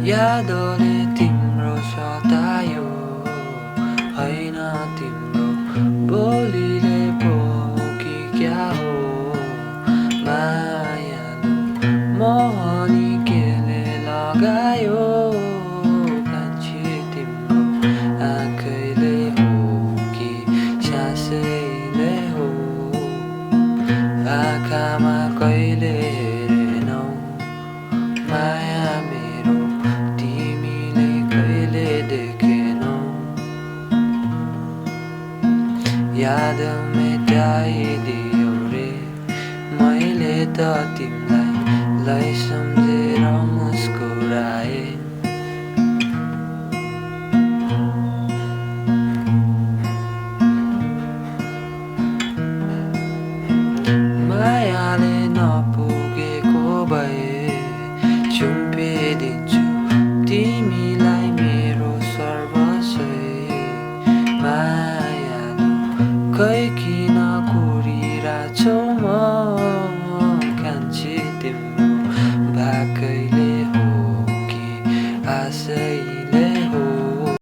यादले तिम्रो सतायो हैन तिम्रो बोलीले पो कि क्या हो मायालु मोहनी केले लगायो कान्छी तिम्रो आँखैले हो कि सासैले हो आँखामा कहिले हेरेनौ माया मेरो तिमीले कहिले देखेनौ याद मेटाइदियो रे मैले त तिमीलाई सम्झेर मुस्कुराए मायाले नपुगेको भए चुम्पिदिन्छु तिमीलाई मेरो सर्वस्व मायालु खै किन